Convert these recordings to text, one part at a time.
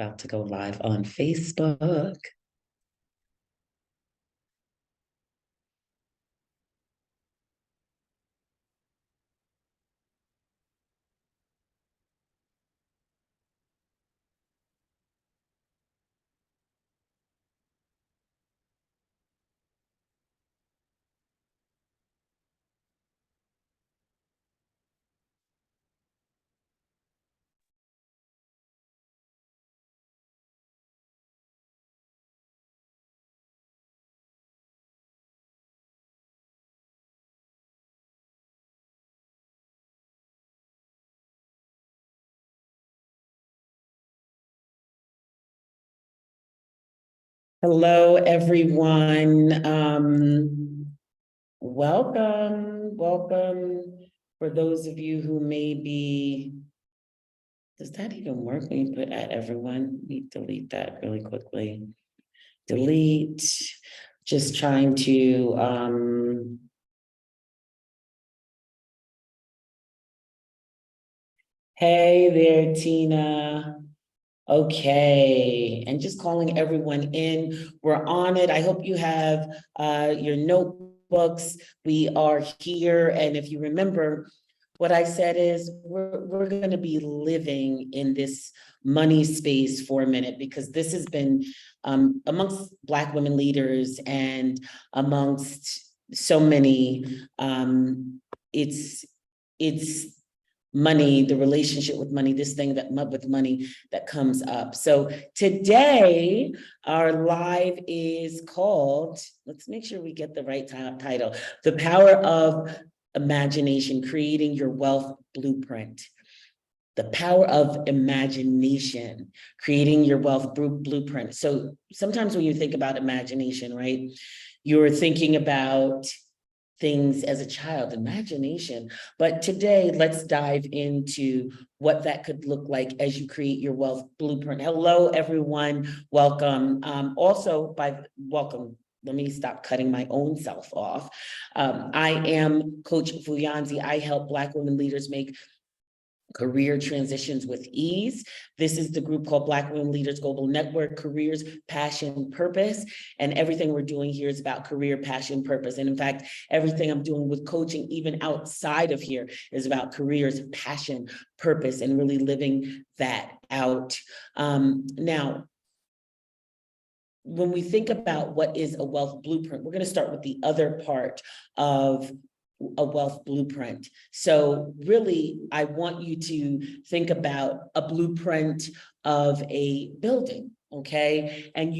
About to go live on Facebook. Hello, everyone. Welcome. For those of you who may be, does that even work when you put at everyone? Let me delete that really quickly. Delete, just trying to, hey there, Tina. Okay, and just calling everyone in. We're on it. I hope you have your notebooks. We are here, and if you remember, what I said is we're going to be living in this money space for a minute, because this has been amongst Black women leaders and amongst so many. It's money, the relationship with money, this thing that with money that comes up. So today, our live is called, let's make sure we get the right title, The Power of Imagination, Creating Your Wealth Blueprint. The power of imagination, creating your wealth blueprint. So sometimes when you think about imagination, right, you're thinking about things as a child, imagination. But today, let's dive into what that could look like as you create your wealth blueprint. Hello, everyone. Welcome. Welcome. Let me stop cutting my own self off. I am Coach Fuyanzi. I help Black women leaders make career transitions with ease. This is the group called Black Women Leaders Global Network, Careers, Passion, Purpose. And everything we're doing here is about career, passion, purpose. And in fact, everything I'm doing with coaching, even outside of here, is about careers, passion, purpose, and really living that out. Now, when we think about what is a wealth blueprint, we're going to start with the other part of a wealth blueprint. So really, I want you to think about a blueprint of a building, okay? And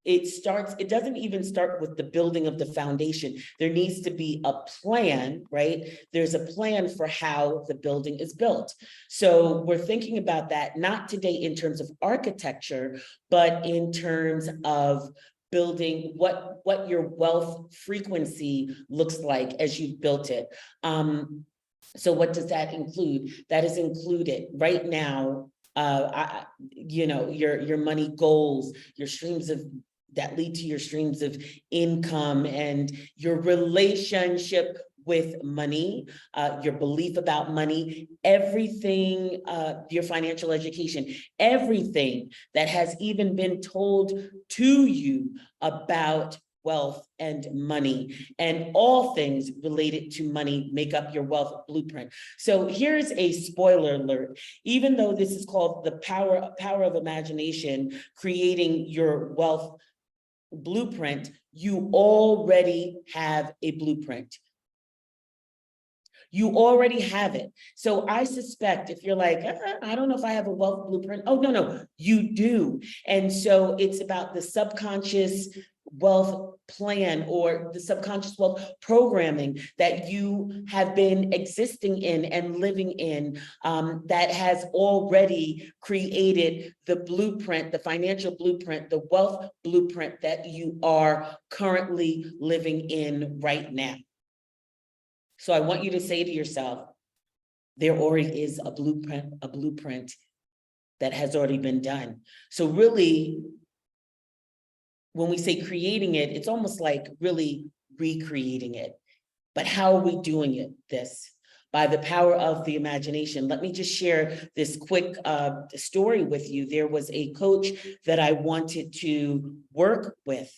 it doesn't even start with the building of the foundation. There needs to be a plan, right? There's a plan for how the building is built. So we're thinking about that, not today in terms of architecture, but in terms of building what your wealth frequency looks like as you've built it. So what does that include? That is included right now, your money goals, your streams of that lead to your streams of income, and your relationship with money, your belief about money, everything, your financial education, everything that has even been told to you about wealth and money, and all things related to money make up your wealth blueprint. So here's a spoiler alert. Even though this is called the power of imagination, creating your wealth blueprint, you already have a blueprint. You already have it. So I suspect if you're like, I don't know if I have a wealth blueprint. Oh, no, you do. And so it's about the subconscious wealth plan or the subconscious wealth programming that you have been existing in and living in, that has already created the blueprint, the financial blueprint, the wealth blueprint that you are currently living in right now. So I want you to say to yourself, there already is a blueprint that has already been done. So really, when we say creating it, it's almost like really recreating it. But how are we doing this? by the power of the imagination. Let me just share this quick story with you. There was a coach that I wanted to work with.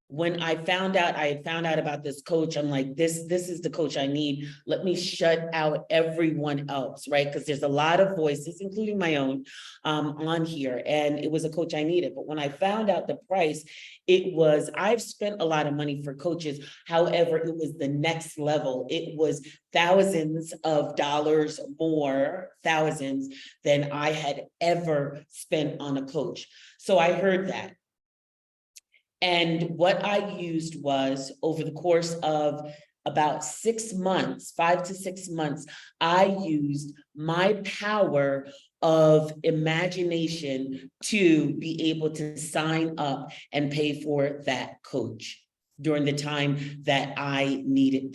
When I had found out about this coach, I'm like, this is the coach I need. Let me shut out everyone else, right? Because there's a lot of voices, including my own, on here. And it was a coach I needed. But when I found out the price, I've spent a lot of money for coaches. However, it was the next level. It was thousands of dollars more, thousands, than I had ever spent on a coach. So I heard that. And what I used was, over the course of about 6 months, 5 to 6 months, I used my power of imagination to be able to sign up and pay for that coach during the time that I needed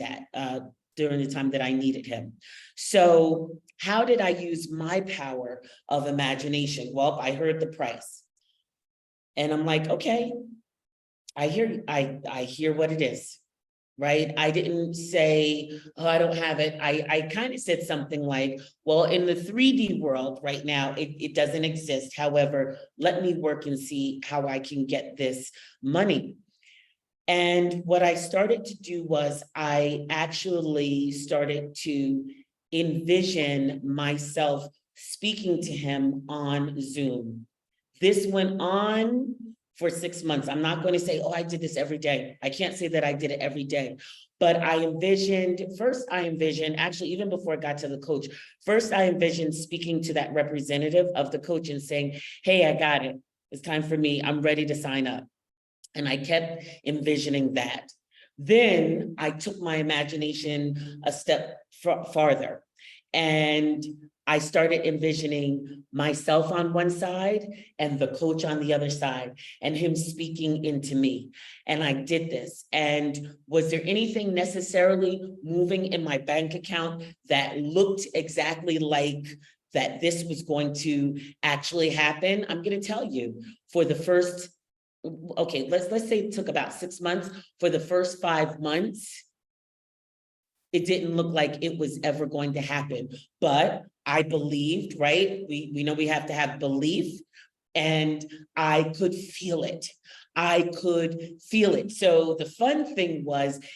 him. So how did I use my power of imagination? Well, I heard the price. And I'm like, okay, I hear what it is, right? I didn't say, oh, I don't have it. I kind of said something like, well, in the 3D world right now, it doesn't exist. However, let me work and see how I can get this money. And what I started to do was I actually started to envision myself speaking to him on Zoom. This went on for 6 months. I'm not going to say, oh, I did this every day. I can't say that I did it every day, but I envisioned, actually, even before I got to the coach, first I envisioned speaking to that representative of the coach and saying, hey, I got it. It's time for me. I'm ready to sign up. And I kept envisioning that. Then I took my imagination a step farther, and I started envisioning myself on one side and the coach on the other side, and him speaking into me. And I did this. And was there anything necessarily moving in my bank account that looked exactly like that this was going to actually happen? I'm going to tell you, for the first, okay, let's say it took about 6 months. For the first 5 months, it didn't look like it was ever going to happen, but I believed, right? We know we have to have belief, and I could feel it. I could feel it. So the fun thing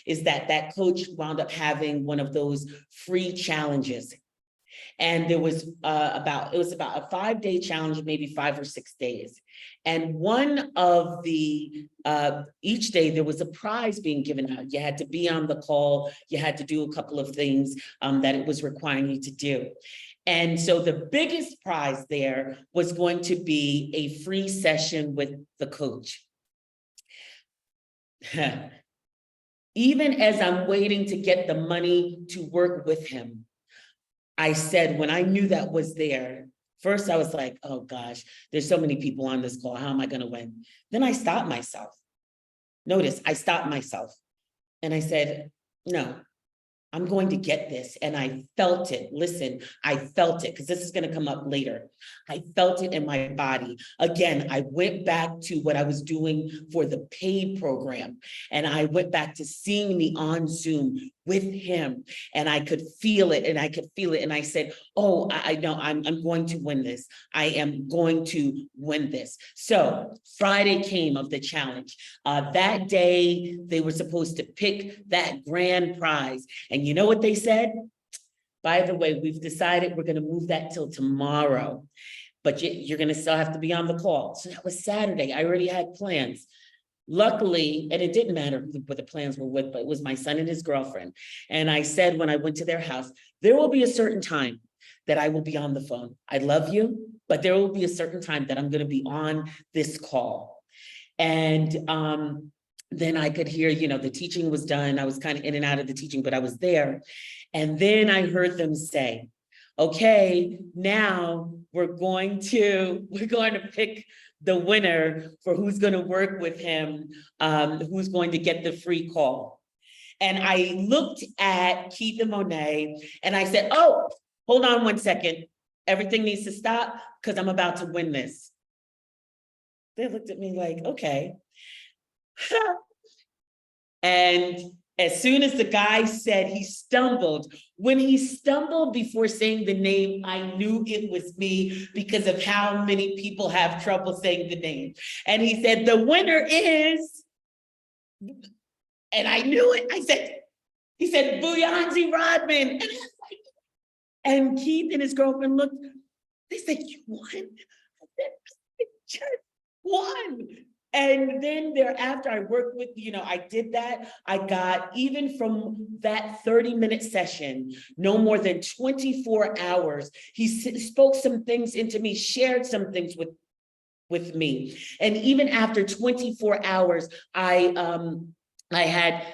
is that coach wound up having one of those free challenges. And it was about a 5-day challenge, maybe 5 or 6 days. And one of the, each day there was a prize being given out. You had to be on the call. You had to do a couple of things that it was requiring you to do. And so the biggest prize there was going to be a free session with the coach. Even as I'm waiting to get the money to work with him, I said, when I knew that was there, first I was like, oh gosh, there's so many people on this call. How am I going to win? Then I stopped myself. Notice, I stopped myself and I said, no, I'm going to get this. And I felt it. Listen, I felt it, because this is going to come up later. I felt it in my body. Again, I went back to what I was doing for the paid program. And I went back to seeing me on Zoom with him, and I could feel it, and I could feel it. And I said, oh, I know I'm going to win this. I am going to win this. So Friday came of the challenge. That day, they were supposed to pick that grand prize. And you know what they said? By the way, we've decided we're going to move that till tomorrow, but you're going to still have to be on the call. So that was Saturday. I already had plans. Luckily, and it didn't matter what the plans were with, but it was my son and his girlfriend. And I said, when I went to their house, there will be a certain time that I will be on the phone. I love you, but there will be a certain time that I'm going to be on this call. And then I could hear, the teaching was done. I was kind of in and out of the teaching, but I was there. And then I heard them say, okay, now we're going to pick the winner for who's going to work with him, who's going to get the free call. And I looked at Keith and Monet and I said, oh, hold on 1 second. Everything needs to stop because I'm about to win this. They looked at me like, okay. And As soon as the guy said he stumbled, when he stumbled before saying the name, I knew it was me because of how many people have trouble saying the name. And he said, the winner is, and I knew it. He said, Buyanzi Rodman. And, and Keith and his girlfriend looked, they said, you won? I said, I just won. And then thereafter, I worked with, I did that. I got, even from that 30-minute session, no more than 24 hours, he spoke some things into me, shared some things with me. And even after 24 hours, I had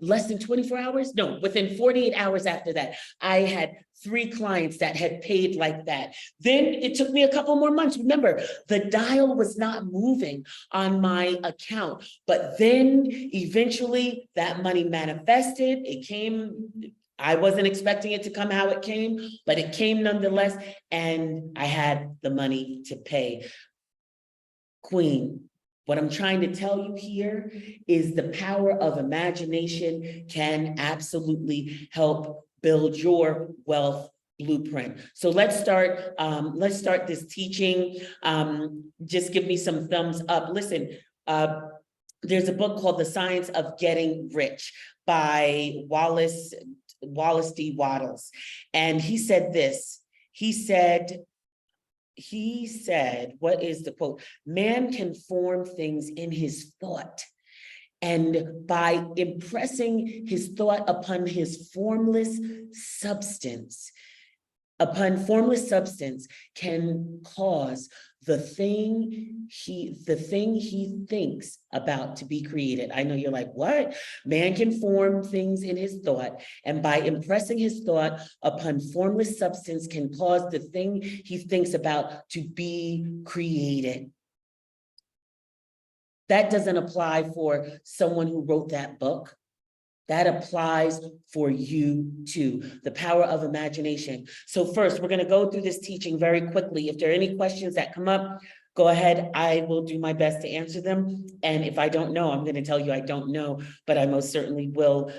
less than 24 hours. No, within 48 hours after that, I had 3 clients that had paid like that. Then it took me a couple more months. Remember, the dial was not moving on my account, but then eventually that money manifested. It came. I wasn't expecting it to come how it came, but it came nonetheless. And I had the money to pay. Queen, what I'm trying to tell you here is the power of imagination can absolutely help build your wealth blueprint. So let's start this teaching. Just give me some thumbs up. Listen, there's a book called The Science of Getting Rich by Wallace D. Wattles. And he said this, he said, what is the quote? Man can form things in his thought. And by impressing his thought upon his formless substance, can cause the thing he thinks about to be created. I know you're like, what? Man can form things in his thought, and by impressing his thought upon formless substance can cause the thing he thinks about to be created. That doesn't apply for someone who wrote that book. That applies for you too, the power of imagination. So first, we're gonna go through this teaching very quickly. If there are any questions that come up, go ahead, I will do my best to answer them. And if I don't know, I'm gonna tell you I don't know, but I most certainly will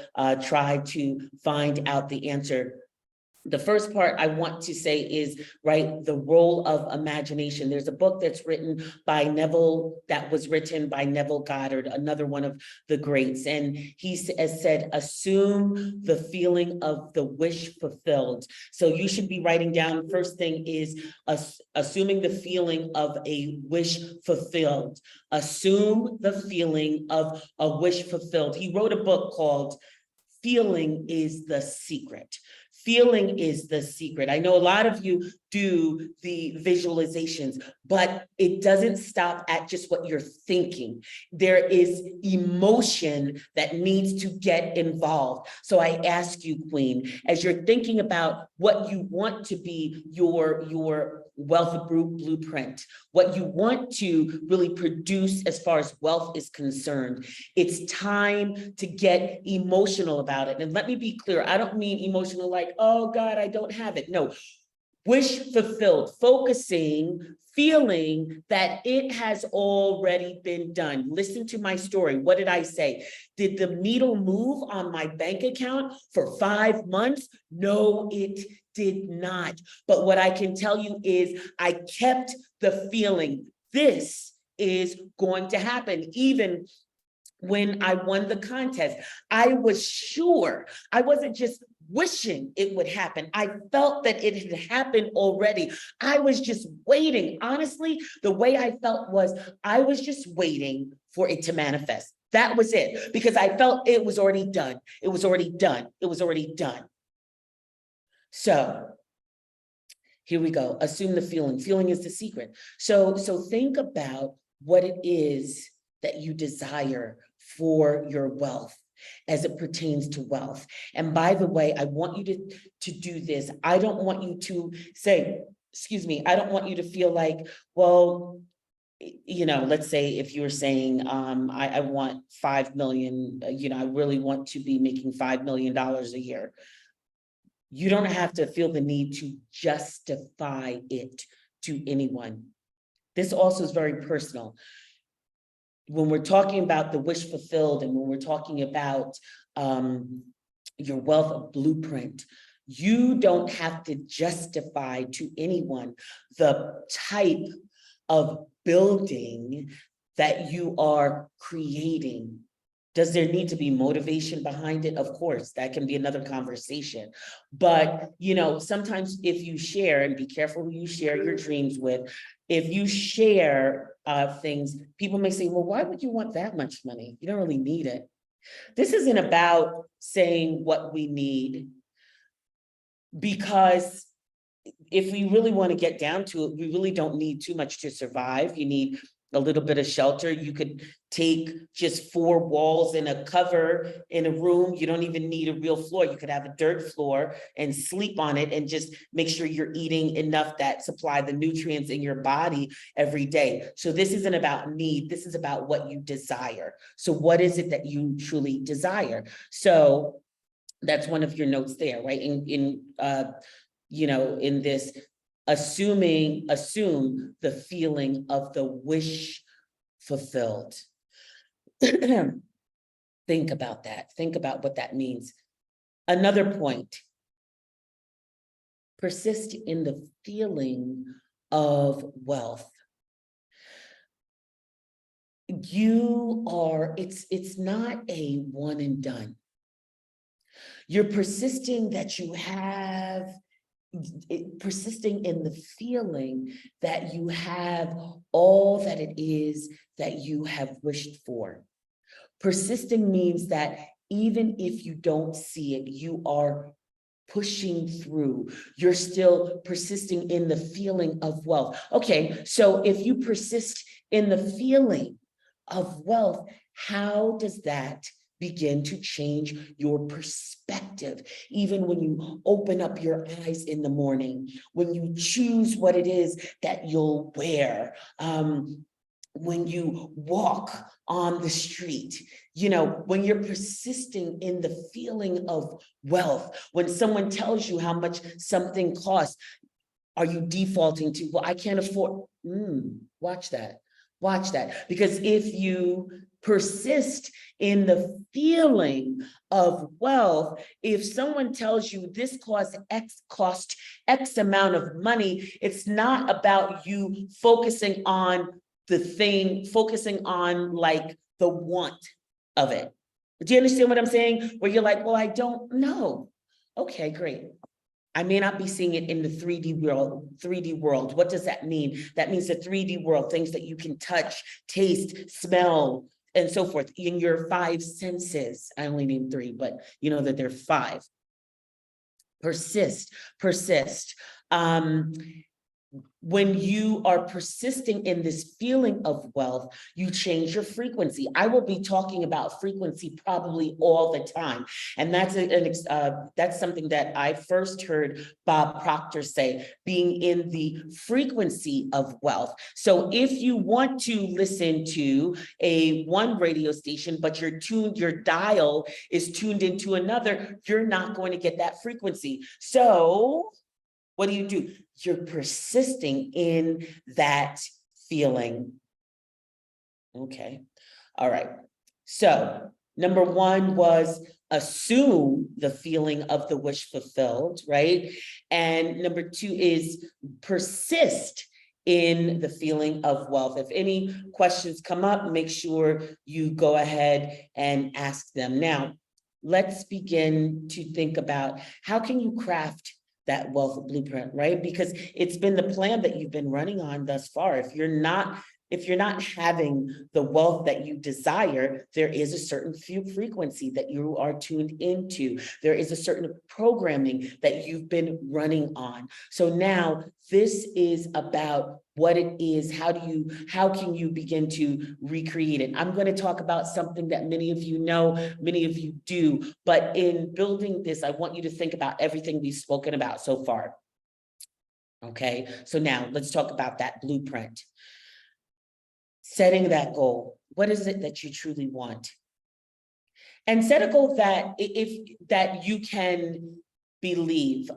try to find out the answer. The first part I want to say is, right, the role of imagination. There's a book that was written by Neville Goddard, another one of the greats. And he has said, assume the feeling of the wish fulfilled. So you should be writing down, first thing is assuming the feeling of a wish fulfilled. Assume the feeling of a wish fulfilled. He wrote a book called Feeling is the Secret. Feeling is the secret. I know a lot of you do the visualizations, but it doesn't stop at just what you're thinking. There is emotion that needs to get involved. So I ask you, Queen, as you're thinking about what you want to be your wealth blueprint, what you want to really produce as far as wealth is concerned, it's time to get emotional about it. And let me be clear, I don't mean emotional like, oh God, I don't have it. No, wish fulfilled, focusing, feeling that it has already been done. Listen to my story. What did I say? Did the needle move on my bank account for 5 months? No, it did not. But what I can tell you is I kept the feeling, this is going to happen. Even when I won the contest, I was sure. I wasn't just wishing it would happen. I felt that it had happened already. I was just waiting. Honestly, the way I felt was I was just waiting for it to manifest. That was it, because I felt it was already done. It was already done. It was already done. So here we go. Assume the feeling. Feeling is the secret. So think about what it is that you desire for your wealth as it pertains to wealth. And by the way, I want you to do this. I don't want you to say, excuse me, I don't want you to feel like, well, let's say if you were saying, I want 5 million, I really want to be making $5 million a year. You don't have to feel the need to justify it to anyone. This also is very personal. when we're talking about the wish fulfilled, and when we're talking about your wealth blueprint, you don't have to justify to anyone the type of building that you are creating. Does there need to be motivation behind it? Of course, that can be another conversation. But, sometimes if you share, and be careful who you share your dreams with, if you share things, people may say, well, why would you want that much money? You don't really need it. This isn't about saying what we need, because if we really want to get down to it, we really don't need too much to survive. You need a little bit of shelter. You could take just 4 walls and a cover in a room. You don't even need a real floor. You could have a dirt floor and sleep on it, and just make sure you're eating enough that supply the nutrients in your body every day. So this isn't about need. This is about what you desire. So what is it that you truly desire? So that's one of your notes there, right? In this, assume the feeling of the wish fulfilled. Think about that. Think about what that means. Another point, persist in the feeling of wealth. It's not a one and done. You're persisting that you have, persisting in the feeling that you have all that it is that you have wished for. Persisting means that even if you don't see it, you are pushing through. You're still persisting in the feeling of wealth. Okay, so if you persist in the feeling of wealth, how does that begin to change your perspective? Even when you open up your eyes in the morning, when you choose what it is that you'll wear, when you walk on the street, when you're persisting in the feeling of wealth, when someone tells you how much something costs, are you defaulting to, well, I can't afford? Watch that. Watch that. Because if you persist in the feeling of wealth, if someone tells you this cost X amount of money, it's not about you focusing on the thing, focusing on like the want of it. Do you understand what I'm saying? Where you're like, well, I don't know. Okay, great. I may not be seeing it in the 3D world. What does that mean? That means the 3D world, things that you can touch, taste, smell, and so forth in your 5 senses. I only named 3, but you know that there are 5. Persist. When you are persisting in this feeling of wealth, you change your frequency. I will be talking about frequency probably all the time. And that's something that I first heard Bob Proctor say, being in the frequency of wealth. So if you want to listen to one radio station, but your dial is tuned into another, you're not going to get that frequency. So what do? You're persisting in that feeling. Okay. All right. So number 1 was assume the feeling of the wish fulfilled, right? And number 2 is persist in the feeling of wealth. If any questions come up, make sure you go ahead and ask them. Now, let's begin to think about how can you craft that wealth blueprint, right? Because it's been the plan that you've been running on thus far. If you're not having the wealth that you desire, there is a certain frequency that you are tuned into. There is a certain programming that you've been running on. So now this is about what it is. How can you begin to recreate it? I'm going to talk about something that many of you know, many of you do, but in building this, I want you to think about everything we've spoken about so far. Okay, so now let's talk about that blueprint. Setting that goal. What is it that you truly want? And set a goal that you can believe.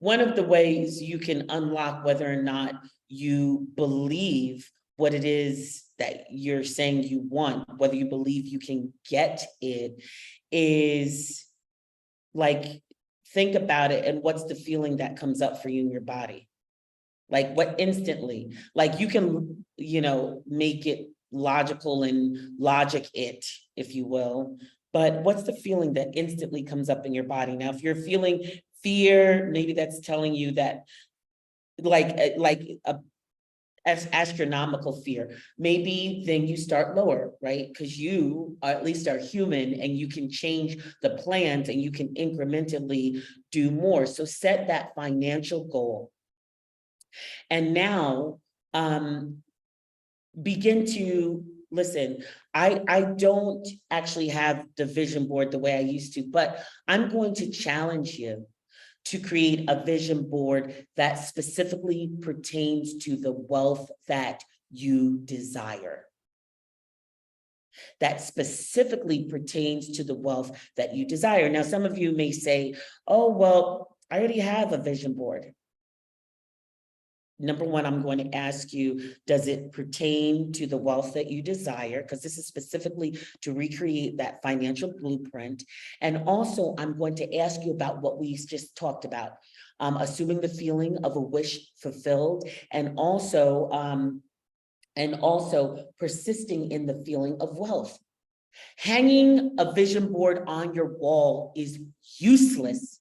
One of the ways you can unlock whether or not you believe what it is that you're saying you want, whether you believe you can get it, is like, think about it and what's the feeling that comes up for you in your body? Like what instantly, like you can, make it logical and logic it, if you will. But what's the feeling that instantly comes up in your body? Now, if you're feeling fear, maybe that's telling you that like a astronomical fear, maybe then you start lower, right? Because you at least are human and you can change the plans and you can incrementally do more. So set that financial goal. And now begin to listen. I don't actually have the vision board the way I used to, but I'm going to challenge you to create a vision board that specifically pertains to the wealth that you desire. That specifically pertains to the wealth that you desire. Now, some of you may say, oh, well, I already have a vision board. Number one, I'm going to ask you, does it pertain to the wealth that you desire? Because this is specifically to recreate that financial blueprint. And also, I'm going to ask you about what we just talked about, assuming the feeling of a wish fulfilled, and also persisting in the feeling of wealth. Hanging a vision board on your wall is useless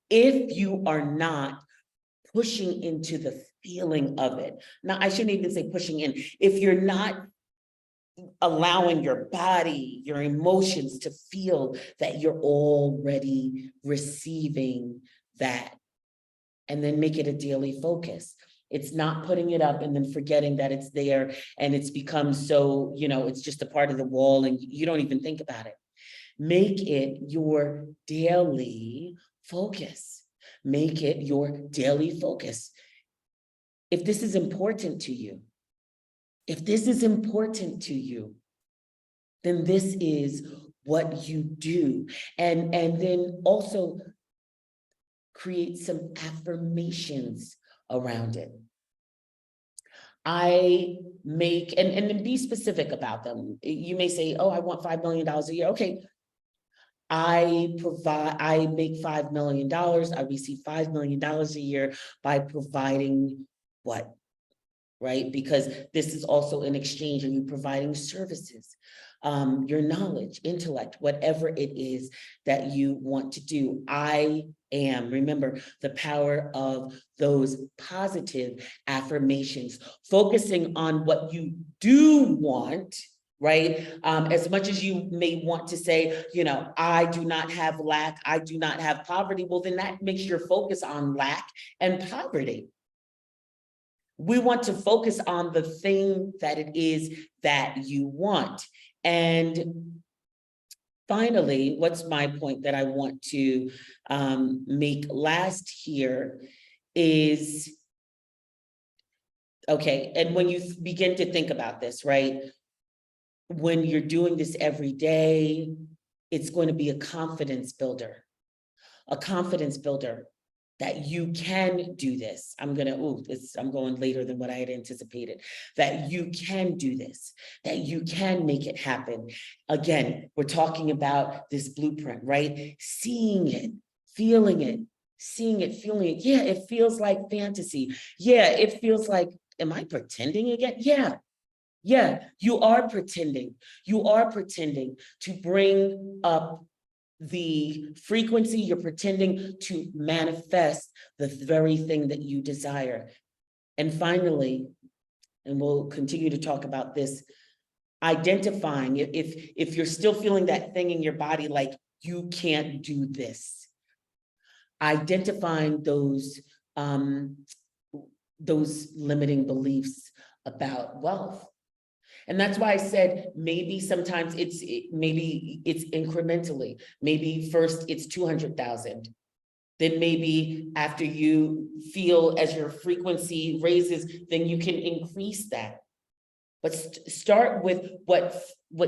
if you are not pushing into the feeling of it. Now, I shouldn't even say pushing in. If you're not allowing your body, your emotions to feel that you're already receiving that, and then make it a daily focus. It's not putting it up and then forgetting that it's there and it's become so, it's just a part of the wall and you don't even think about it. Make it your daily focus. Make it your daily focus. If this is important to you, then this is what you do. And then also create some affirmations around it. I make, and be specific about them. You may say, oh, I want $5 million a year. Okay. I make $5 million. I receive $5 million a year by providing what? Right? Because this is also in exchange of you providing services, your knowledge, intellect, whatever it is that you want to do. Remember the power of those positive affirmations, focusing on what you do want, right? As much as you may want to say, I do not have lack, I do not have poverty, well, then that makes your focus on lack and poverty. We want to focus on the thing that it is that you want. And finally, what's my point that I want to make last here is, okay, and when you begin to think about this, right? When you're doing this every day, it's going to be a confidence builder that you can do this. I'm going later than what I had anticipated, that you can do this, that you can make it happen. Again, we're talking about this blueprint, right? Seeing it, feeling it, feeling it. Yeah, it feels like fantasy. Yeah, it feels like, am I pretending again? Yeah, you are pretending. You are pretending to bring up the frequency. You're pretending to manifest the very thing that you desire. And finally, and we'll continue to talk about this, identifying if you're still feeling that thing in your body, like you can't do this, identifying those limiting beliefs about wealth. And that's why I said, maybe sometimes it's incrementally. Maybe first it's 200,000. Then maybe after you feel as your frequency raises, then you can increase that. But start with what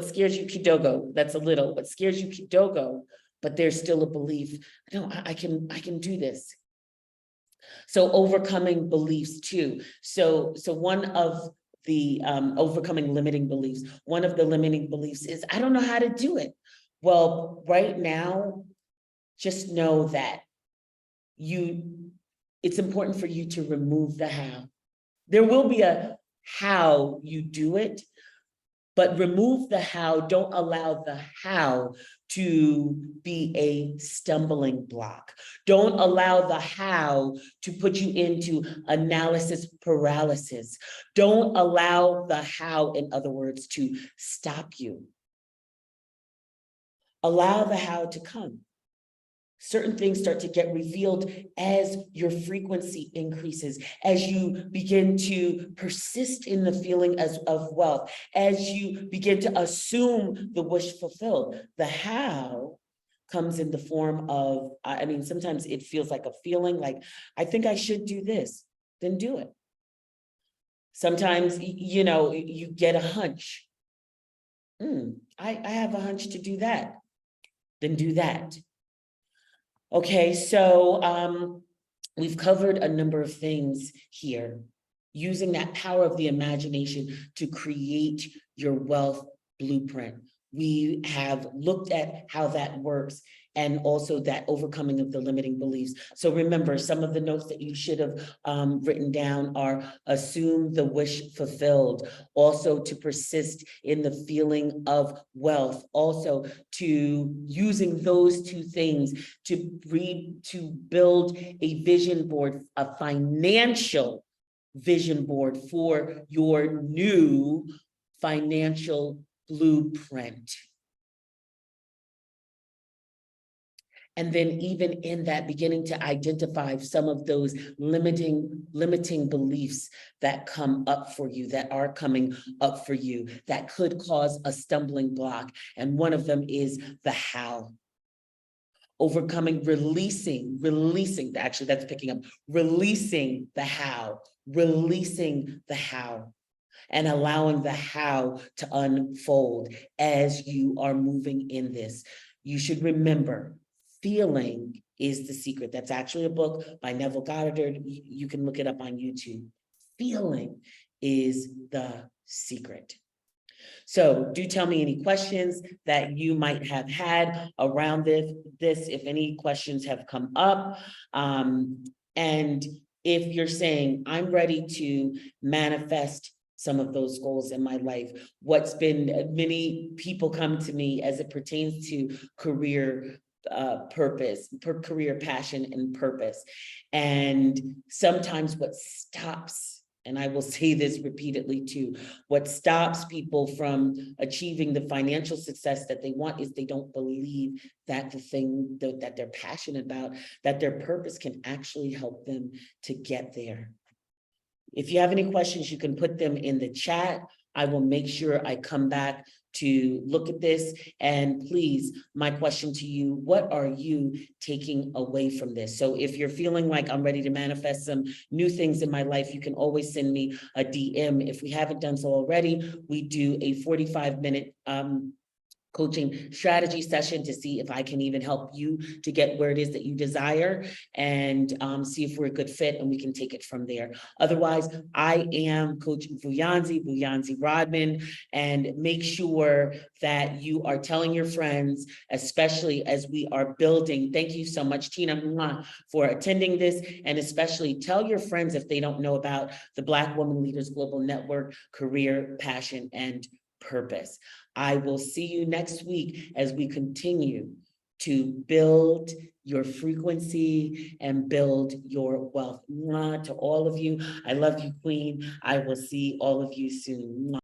scares you kidogo. That's a little. What scares you kidogo, but there's still a belief. No, I can do this. So overcoming beliefs too. So one of the overcoming limiting beliefs. One of the limiting beliefs is, I don't know how to do it. Well, right now, just know that it's important for you to remove the how. There will be a how you do it, but remove the how. Don't allow the how to be a stumbling block. Don't allow the how to put you into analysis paralysis. Don't allow the how, in other words, to stop you. Allow the how to come. Certain things start to get revealed as your frequency increases, as you begin to persist in the feeling of wealth, as you begin to assume the wish fulfilled. The how comes in the form of, I mean, sometimes it feels like a feeling like, I think I should do this, then do it. Sometimes, you know, you get a hunch. I have a hunch to do that, then do that. Okay, so we've covered a number of things here, using that power of the imagination to create your wealth blueprint. We have looked at how that works and also that overcoming of the limiting beliefs. So remember, some of the notes that you should have written down are: assume the wish fulfilled, also to persist in the feeling of wealth, also to using those two things to build a vision board, a financial vision board for your new financial blueprint. And then even in that, beginning to identify some of those limiting beliefs that come up for you, that are coming up for you, that could cause a stumbling block. And one of them is the how. Overcoming, releasing, actually that's picking up, releasing the how, and allowing the how to unfold as you are moving in this. You should remember, feeling is the secret. That's actually a book by Neville Goddard. You can look it up on YouTube. Feeling is the secret. So do tell me any questions that you might have had around this, if any questions have come up. And if you're saying, I'm ready to manifest some of those goals in my life, many people come to me as it pertains to career purpose, career passion and purpose. And sometimes what stops, and I will say this repeatedly too, what stops people from achieving the financial success that they want is they don't believe that the thing that they're passionate about, that their purpose can actually help them to get there. If you have any questions, you can put them in the chat. I will make sure I come back to look at this. And please, my question to you, what are you taking away from this? So if you're feeling like I'm ready to manifest some new things in my life, you can always send me a DM. If we haven't done so already, we do a 45-minute coaching strategy session to see if I can even help you to get where it is that you desire, and see if we're a good fit, and we can take it from there. Otherwise, I am Coach Vuyanzi Rodman, and make sure that you are telling your friends, especially as we are building. Thank you so much, Tina, for attending this, and especially tell your friends if they don't know about the Black Women Leaders Global Network, Career, Passion, and Purpose. I will see you next week as we continue to build your frequency and build your wealth. To all of you, I love you, Queen. I will see all of you soon.